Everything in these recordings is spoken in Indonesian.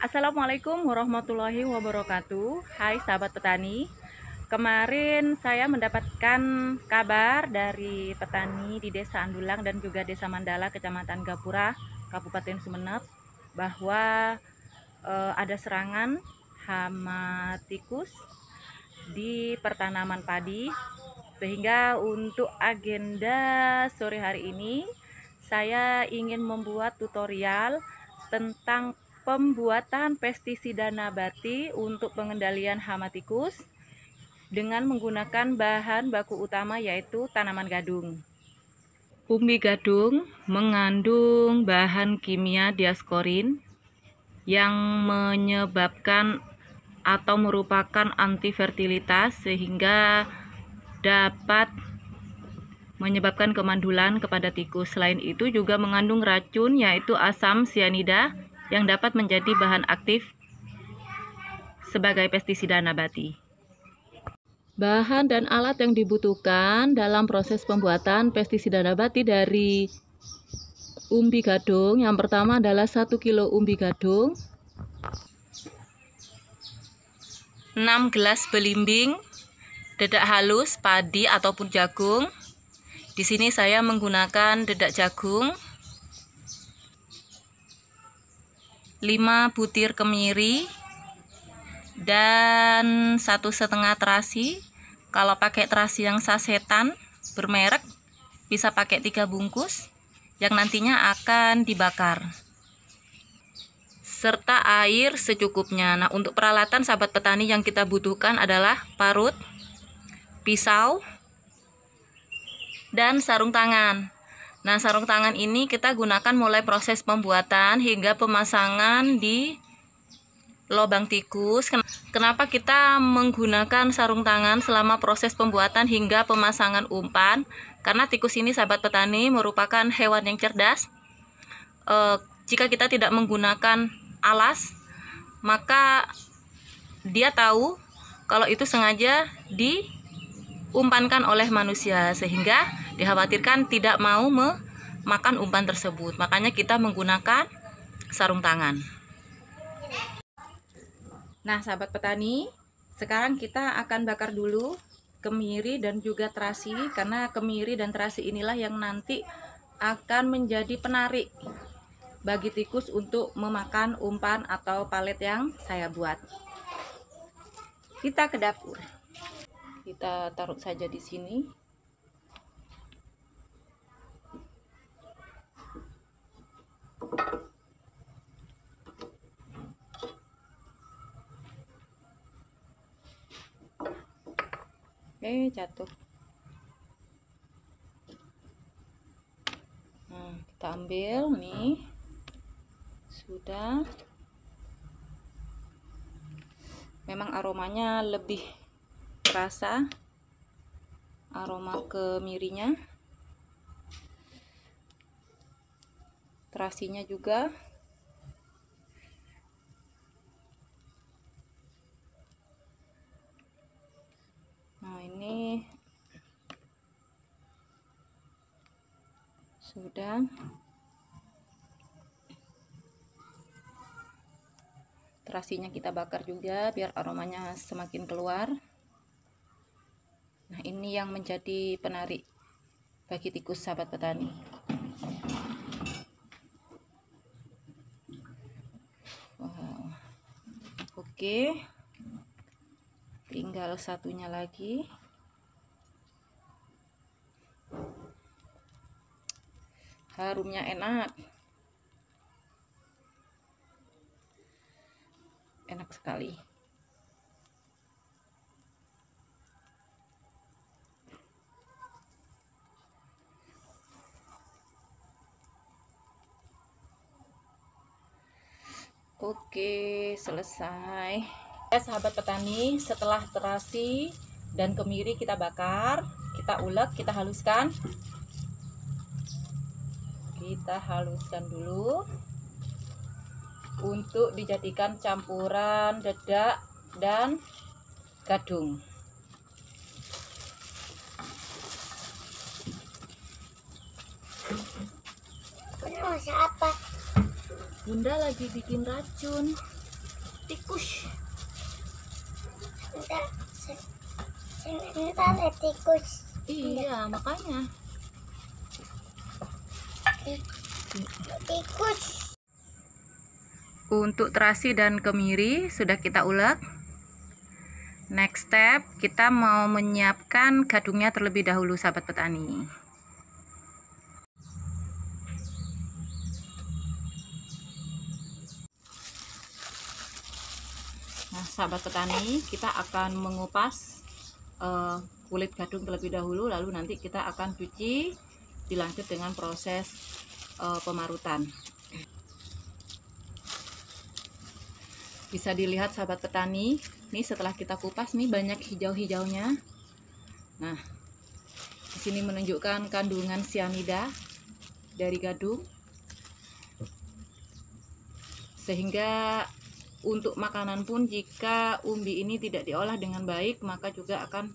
Assalamualaikum warahmatullahi wabarakatuh. Hai sahabat petani. Kemarin saya mendapatkan kabar dari petani di Desa Andulang dan juga Desa Mandala, Kecamatan Gapura, Kabupaten Sumeneb, bahwa ada serangan hama tikus di pertanaman padi. Sehingga untuk agenda sore hari ini saya ingin membuat tutorial tentang pembuatan pestisida nabati untuk pengendalian hama tikus dengan menggunakan bahan baku utama yaitu tanaman gadung. Umbi gadung mengandung bahan kimia diaskorin yang menyebabkan atau merupakan anti fertilitas sehingga dapat menyebabkan kemandulan kepada tikus. Selain itu juga mengandung racun yaitu asam sianida yang dapat menjadi bahan aktif sebagai pestisida nabati. Bahan dan alat yang dibutuhkan dalam proses pembuatan pestisida nabati dari umbi gadung. Yang pertama adalah 1 kilo umbi gadung, 6 gelas belimbing dedak halus padi ataupun jagung. Di sini saya menggunakan dedak jagung, 5 butir kemiri, dan 1,5 terasi. Kalau pakai terasi yang sasetan bermerek bisa pakai 3 bungkus yang nantinya akan dibakar, serta air secukupnya. Nah, untuk peralatan sahabat petani yang kita butuhkan adalah parut, pisau, dan sarung tangan. Nah, sarung tangan ini kita gunakan mulai proses pembuatan hingga pemasangan di lubang tikus. Kenapa kita menggunakan sarung tangan selama proses pembuatan hingga pemasangan umpan? Karena tikus ini sahabat petani merupakan hewan yang cerdas. Jika kita tidak menggunakan alas, maka dia tahu kalau itu sengaja diumpankan oleh manusia, sehingga dikhawatirkan tidak mau memakan umpan tersebut. Makanya kita menggunakan sarung tangan. Nah, sahabat petani, sekarang kita akan bakar dulu kemiri dan juga terasi, karena kemiri dan terasi inilah yang nanti akan menjadi penarik bagi tikus untuk memakan umpan atau palet yang saya buat. Kita ke dapur. Kita taruh saja di sini. Jatuh. Nah, kita ambil nih. Sudah. Memang aromanya lebih terasa, aroma kemirinya. Terasinya juga. Nah, ini sudah. Terasinya kita bakar juga biar aromanya semakin keluar. Nah, ini yang menjadi penarik bagi tikus sahabat petani. Wow. Oke. Tinggal satunya lagi. Harumnya enak. Enak sekali. Oke, selesai. Sahabat petani, setelah terasi dan kemiri kita bakar, kita ulek, kita haluskan. Kita haluskan dulu untuk dijadikan campuran dedak dan gadung. Masak apa? Bunda lagi bikin racun. tikus. Entar ada tikus. Iya, makanya. Tikus. Untuk terasi dan kemiri sudah kita ulek. Next step, kita mau menyiapkan gadungnya terlebih dahulu, sahabat petani. Nah, sahabat petani, kita akan mengupas kulit gadung terlebih dahulu, lalu nanti kita akan cuci, dilanjut dengan proses pemarutan. Bisa dilihat sahabat petani, nih setelah kita kupas nih banyak hijau-hijaunya. Nah, di sini menunjukkan kandungan sianida dari gadung, sehingga untuk makanan pun jika umbi ini tidak diolah dengan baik, maka juga akan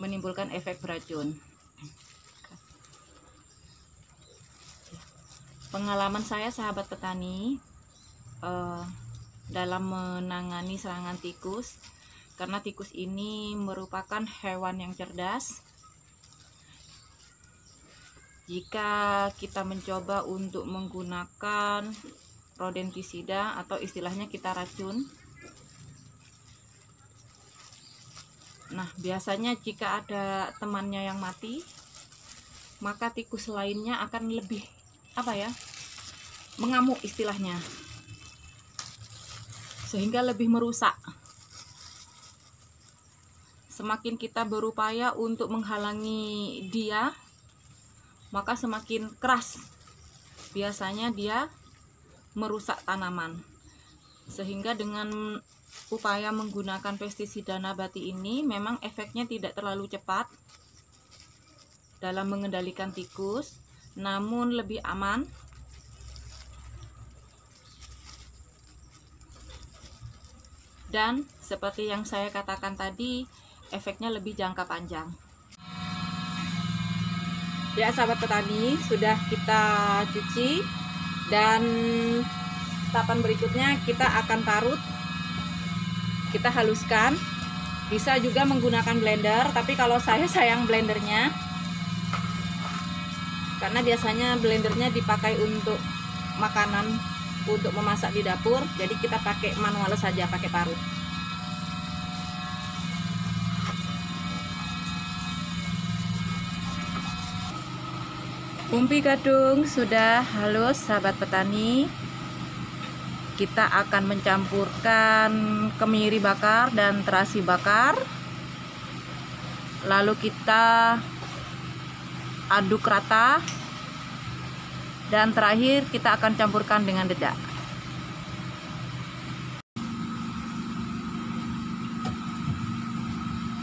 menimbulkan efek beracun. Pengalaman saya sahabat petani dalam menangani serangan tikus, karena tikus ini merupakan hewan yang cerdas. Jika kita mencoba untuk menggunakan rodentisida atau istilahnya kita racun, nah biasanya jika ada temannya yang mati, maka tikus lainnya akan lebih mengamuk istilahnya, sehingga lebih merusak. Semakin kita berupaya untuk menghalangi dia, maka semakin keras biasanya dia merusak tanaman. Sehingga dengan upaya menggunakan pestisida nabati ini memang efeknya tidak terlalu cepat dalam mengendalikan tikus, namun lebih aman dan seperti yang saya katakan tadi, efeknya lebih jangka panjang. Ya sahabat petani, sudah kita cuci dan tahapan berikutnya kita akan parut, kita haluskan. Bisa juga menggunakan blender, tapi kalau saya sayang blendernya karena biasanya blendernya dipakai untuk makanan, untuk memasak di dapur, jadi kita pakai manual saja, pakai parut. Umbi gadung sudah halus sahabat petani. Kita akan mencampurkan kemiri bakar dan terasi bakar, lalu kita aduk rata, dan terakhir kita akan campurkan dengan dedak.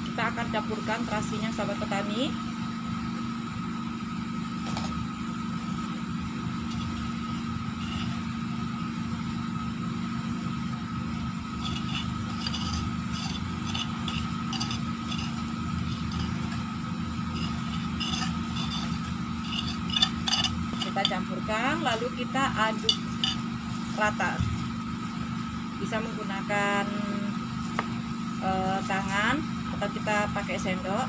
Kita akan campurkan terasinya sahabat petani. Kita campurkan, lalu kita aduk rata. Bisa menggunakan tangan atau kita pakai sendok.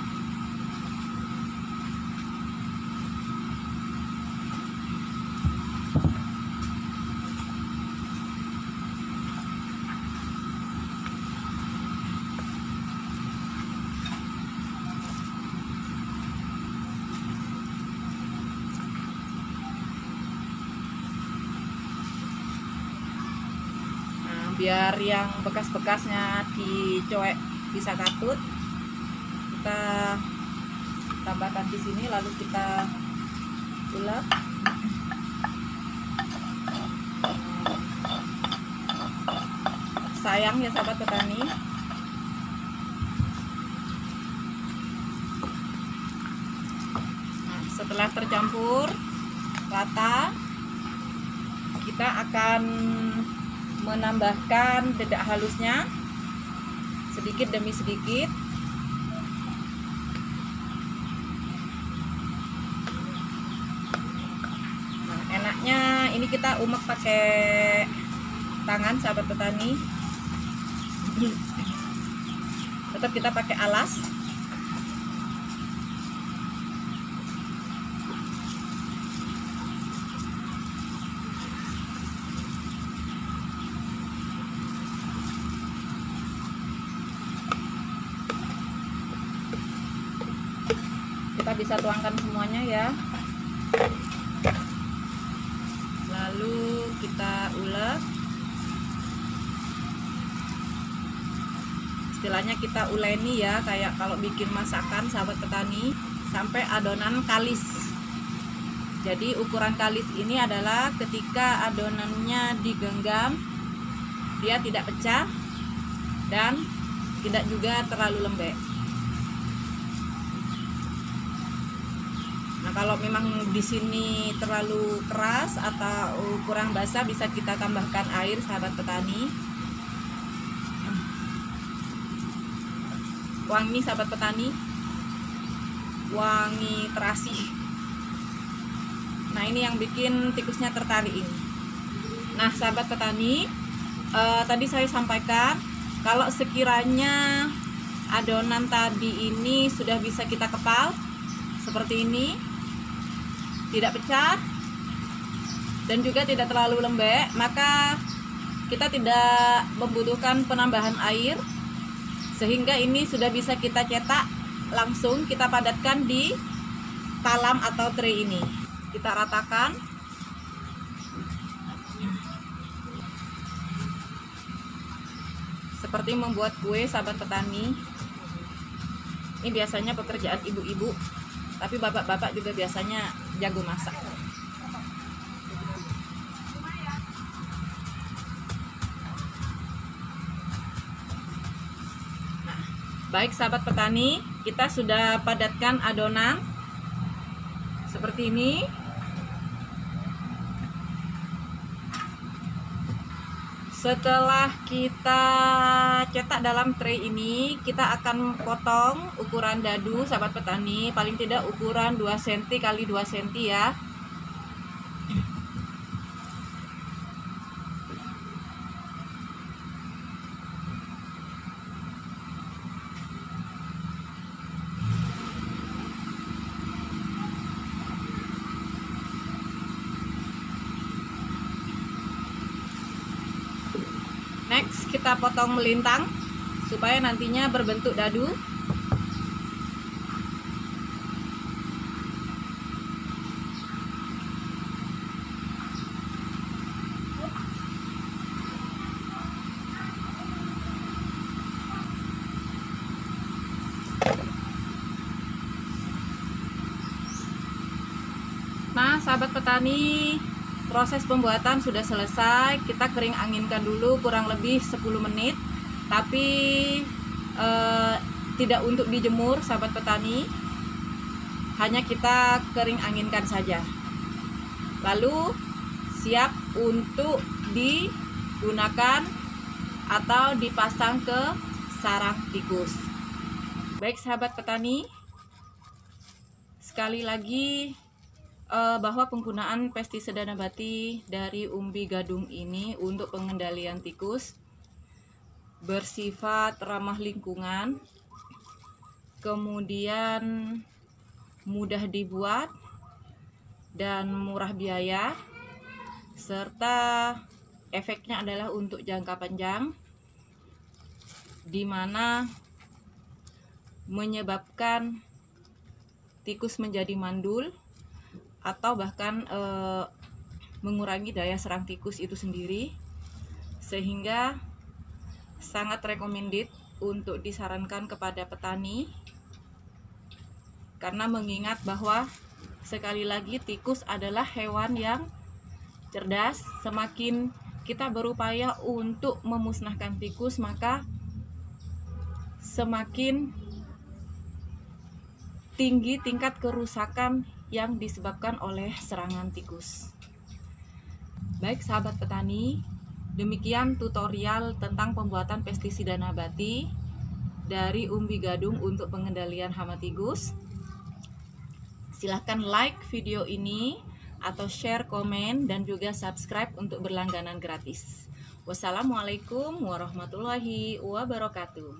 Biar yang bekas-bekasnya dicoek bisa katut, kita tambahkan di sini, lalu kita ulek. Sayang ya sahabat petani. Nah, setelah tercampur rata, kita akan menambahkan dedak halusnya sedikit demi sedikit. Nah, enaknya ini kita umek pakai tangan sahabat petani. Tetap kita pakai alas. Kita bisa tuangkan semuanya ya. Lalu kita ulek. Istilahnya kita uleni ya, kayak kalau bikin masakan sahabat petani, sampai adonan kalis. Jadi ukuran kalis ini adalah ketika adonannya digenggam, dia tidak pecah dan tidak juga terlalu lembek. Nah, kalau memang di sini terlalu keras atau kurang basah, bisa kita tambahkan air sahabat petani. Wangi sahabat petani, wangi terasi. Nah, ini yang bikin tikusnya tertarik ini. Nah, sahabat petani, tadi saya sampaikan kalau sekiranya adonan tadi ini sudah bisa kita kepal seperti ini, tidak pecah dan juga tidak terlalu lembek, maka kita tidak membutuhkan penambahan air, sehingga ini sudah bisa kita cetak langsung, kita padatkan di talam atau tray ini. Kita ratakan. Seperti membuat kue sahabat petani. Ini biasanya pekerjaan ibu-ibu, tapi bapak-bapak juga biasanya jago masak. Baik sahabat petani, kita sudah padatkan adonan seperti ini. Setelah kita cetak dalam tray ini, kita akan potong ukuran dadu sahabat petani, paling tidak ukuran 2 cm x 2 cm ya. Next, kita potong melintang supaya nantinya berbentuk dadu. Nah, sahabat petani, proses pembuatan sudah selesai. Kita kering anginkan dulu kurang lebih 10 menit. Tapi tidak untuk dijemur sahabat petani. Hanya kita kering anginkan saja. Lalu siap untuk digunakan atau dipasang ke sarang tikus. Baik sahabat petani, sekali lagi bahwa penggunaan pestisida nabati dari umbi gadung ini untuk pengendalian tikus bersifat ramah lingkungan, kemudian mudah dibuat dan murah biaya, serta efeknya adalah untuk jangka panjang, di mana menyebabkan tikus menjadi mandul atau bahkan mengurangi daya serang tikus itu sendiri, sehingga sangat recommended untuk disarankan kepada petani, karena mengingat bahwa sekali lagi tikus adalah hewan yang cerdas. Semakin kita berupaya untuk memusnahkan tikus, maka semakin tinggi tingkat kerusakan yang disebabkan oleh serangan tikus. Baik sahabat petani, demikian tutorial tentang pembuatan pestisida nabati dari umbi gadung untuk pengendalian hama tikus. Silahkan like video ini atau share, komen, dan juga subscribe untuk berlangganan gratis. Wassalamualaikum warahmatullahi wabarakatuh.